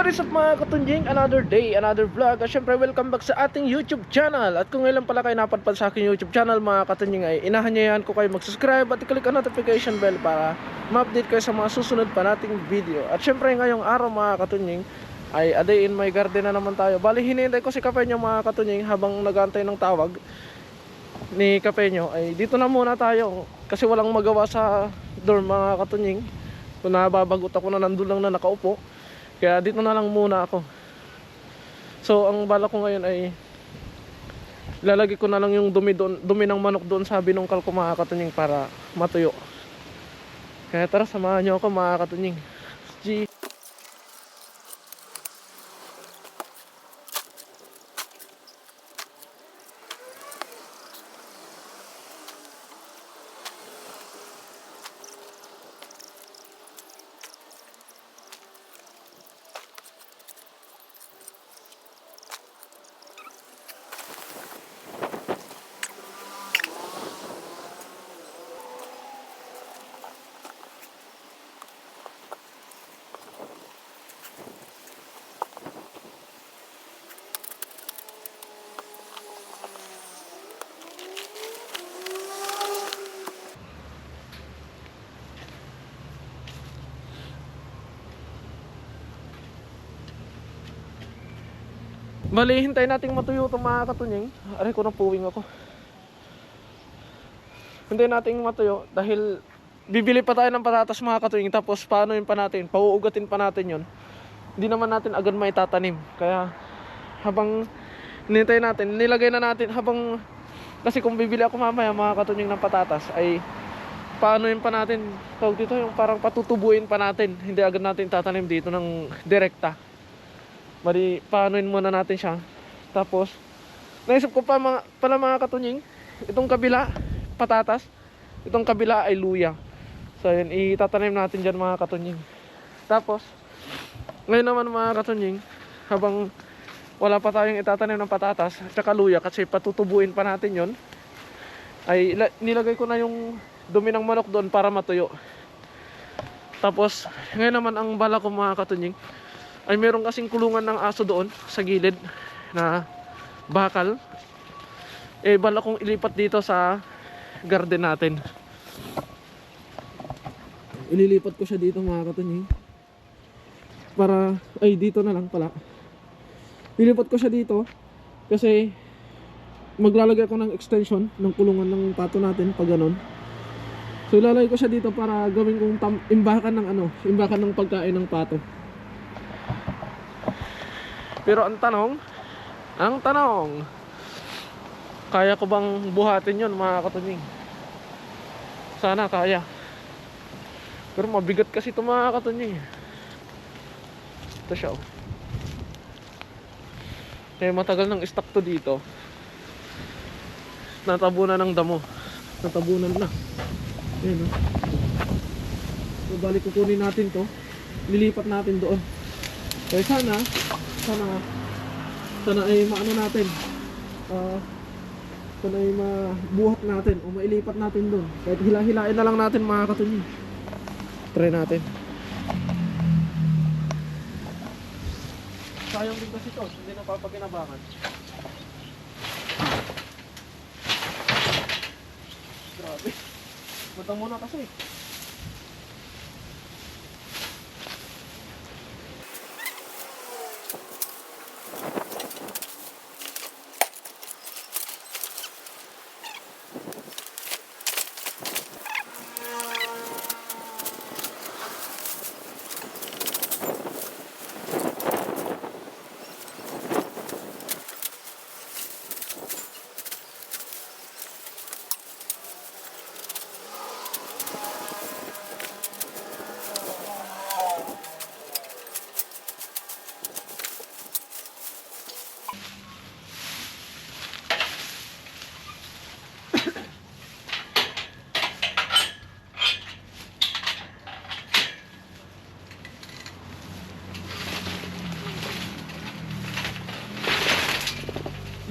What is up mga katunjing? Another day, another vlog. At syempre welcome back sa ating YouTube channel. At kung ngayon pala kayo napadpad sa aking YouTube channel mga katunjing, ay inahanyayan ko kayo mag-subscribe at i-click ang notification bell para ma-update kayo sa mga susunod pa nating video. At syempre ngayong araw mga katunjing ay a day in my garden na naman tayo. Bali hinihintay ko si Kapenyo mga katunjing habang nag-aantay ng tawag ni Kapenyo. Ay dito na muna tayo kasi walang magawa sa dorm mga katunjing. Kung nababagot ako na nandun lang na nakaupo, kaya dito na lang muna ako. So ang bala ko ngayon ay lalagay ko na lang yung dumi ng manok doon sa binungkal ko mga katunying para matuyo. Kaya tara, samahan nyo ako mga katunying. G. Bali, hintayin nating matuyo itong mga katunying. Aray ko, napuwing ako. Hintayin nating matuyo dahil bibili pa tayo ng patatas mga katunying. Tapos paano yun pa natin? Pauugatin pa natin yun. Hindi naman natin agad may tatanim. Kaya habang hintayin natin, nilagay na natin habang... Kasi kung bibili ako mamaya mga katunying ng patatas ay paano yun pa natin? Tawag dito yung parang patutubuin pa natin. Hindi agad natin tatanim dito ng direkta. Bali, paanuin muna natin siya. Tapos, naisip ko pa pala mga katunying, itong kabila, patatas. Itong kabila ay luya. So, yun, itatanim natin dyan mga katunying. Tapos, ngayon naman mga katunying, habang wala pa tayong itatanim ng patatas, tsaka luya, kasi patutubuin pa natin yon, ay nilagay ko na yung dumi ng manok doon para matuyo. Tapos, ngayon naman ang bala ko mga katunying, ay meron kasing kulungan ng aso doon sa gilid na bakal. Eh bala kong ilipat dito sa garden natin. Ililipat ko siya dito mga katunying. Para, ay dito na lang pala. Ilipat ko siya dito kasi maglalagay ko ng extension ng kulungan ng pato natin pag ganon. So ilalagay ko siya dito para gawin kong imbakan ng pagkain ng pato. Pero ang tanong, kaya ko bang buhatin yun mga katunying? Sana kaya. Pero mabigat kasi ito mga katunying. Ito siya oh. Kaya matagal ng stock to dito. Natabunan ng damo. Natabunan na. Ayan oh. So balik kukunin natin to. Lilipat natin doon. Kaya sana ay maano natin, sana ay mabuhat natin o mailipat natin doon. Kahit hila-hilain na lang natin mga katunying. Try natin. Sayang din kasi ito, hindi na papaginabangan. Grabe, matang muna kasi.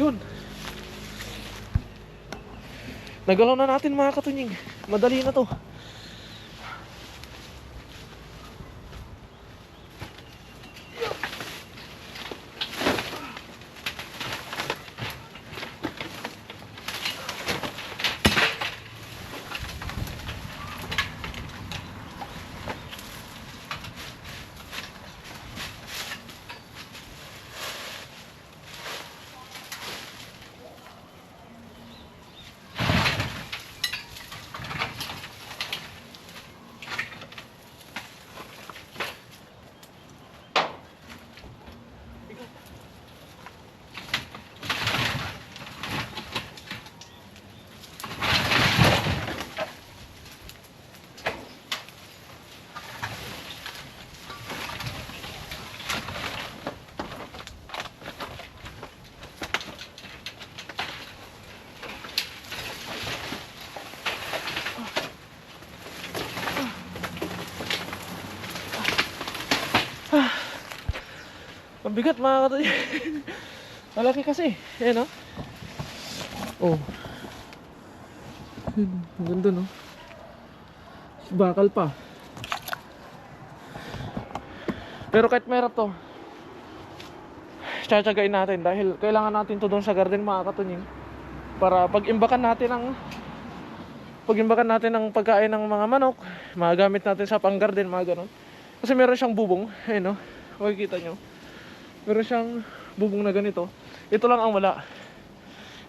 Yun. Nagalaw na natin mga katunying. Madali na to. Ang bigat mga katunying. Malaki kasi. Ayan, oh. Ang ganda, no? Bakal pa. Pero kahit meron to, tsatsagain natin dahil kailangan natin to doon sa garden mga katunying. Para pag-imbakan natin ng pagkain ng mga manok, magagamit natin sa pang-garden, mga ganon. Kasi meron siyang bubong, ayun, no? Makikita nyo. Meron siyang bubong na ganito. Ito lang ang wala.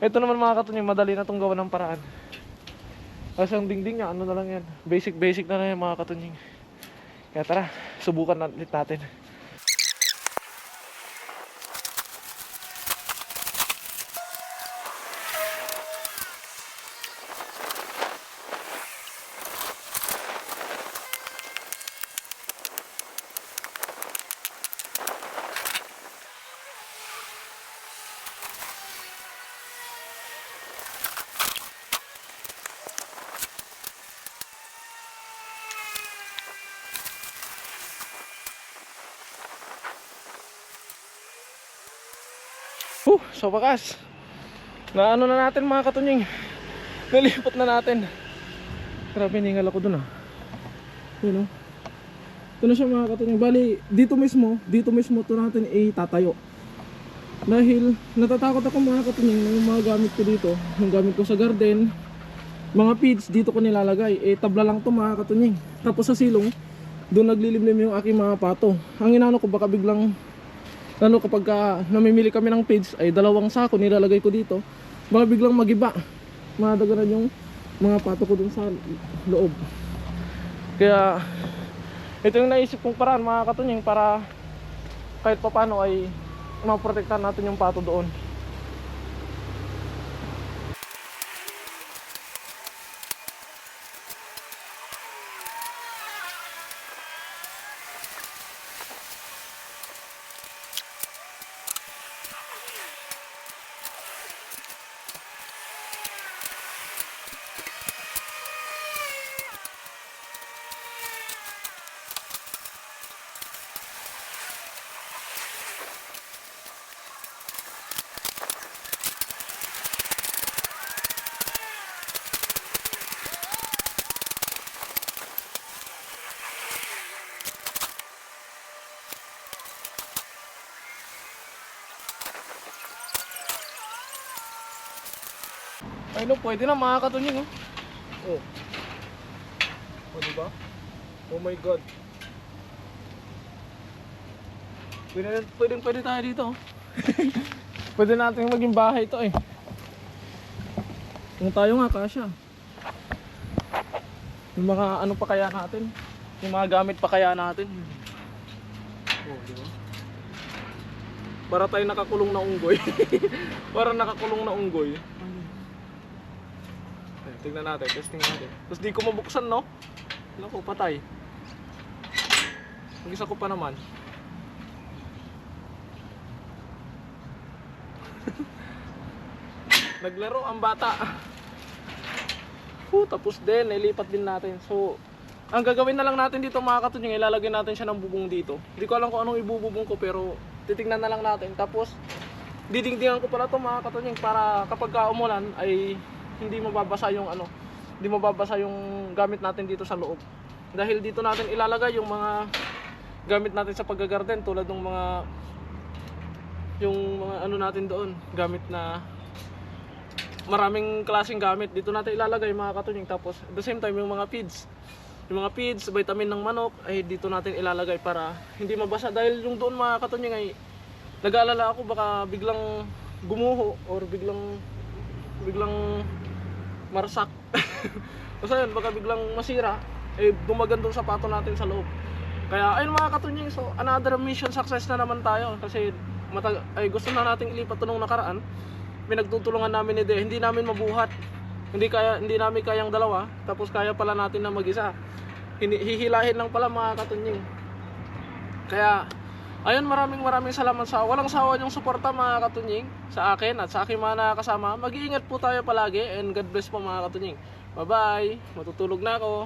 Ito naman mga katunying, madali na itong gawa ng paraan. Kasi ang dingding niya, ano na lang yan. Basic na yan mga katunying. Kaya tara, subukan natin. Sa wakas, na ano na natin mga katunying, nalipat na natin. Grabe, ningal ako dun Yun, ito na siya mga katunying. Bali, dito mismo ito natin itatayo. Dahil natatakot ako mga katunying ng mga gamit ko dito. Yung gamit ko sa garden, mga feeds, dito ko nilalagay. Tabla lang to mga katunying. Tapos sa silong, doon naglilimlim yung aking mga pato. Ang inano ko, baka biglang kapag namimili kami ng feeds, ay 2 sako nilalagay ko dito, baka biglang magiba, madagaran yung mga pato ko dun sa loob. Kaya ito yung naisip kong paraan mga katunying, para kahit papano ay maprotektahan natin yung pato doon. Ay no, pwede na mga katunying, oh. O diba? Oh my god. Pwede tayo dito. Pwede natin maging bahay ito Kung tayo nga kasya. Yung mga ano pa kaya natin, yung mga gamit pa kaya natin. Oh, diba? Para tayo nakakulong na unggoy. Para nakakulong na unggoy. Tingnan natin, testing natin. Tapos di ko mabuksan, no? Wala ko, patay. Mag-isa ko pa naman. Naglaro ang bata. Tapos din, nailipat din natin. So, ang gagawin na lang natin dito mga katunying, ilalagay natin siya ng bubong dito. Hindi ko alam kung anong ibububong ko, pero titingnan na lang natin. Tapos, didingdingan ko pala ito mga katunying, para kapag umulan ay hindi mababasa yung gamit natin dito sa loob. Dahil dito natin ilalagay yung mga gamit natin sa paggagarden, tulad ng mga ano natin doon, gamit na maraming klaseng gamit dito natin ilalagay mga katunying. Tapos at the same time yung mga feeds, vitamin ng manok ay dito natin ilalagay para hindi mabasa. Dahil yung doon mga katunying ay nag-aalala ako baka biglang gumuho or biglang marsak. Kasi yun, baka biglang masira, dumagan doon sa pato natin sa loob. Kaya ayun mga katunying, so another mission success na naman tayo. Kasi gusto na nating ilipat ito nung nakaraan. Pinagtutulungan namin ni De, hindi namin mabuhat. Hindi namin kayang 2, tapos kaya pala natin na mag-isa. Hihilahin lang pala mga katunying. Kaya ayun, maraming salamat sa walang sawa yung suporta mga katunying sa akin at sa aking mga nakakasama. Mag-iingat po tayo palagi and God bless po mga katunying. Bye bye, matutulog na ako.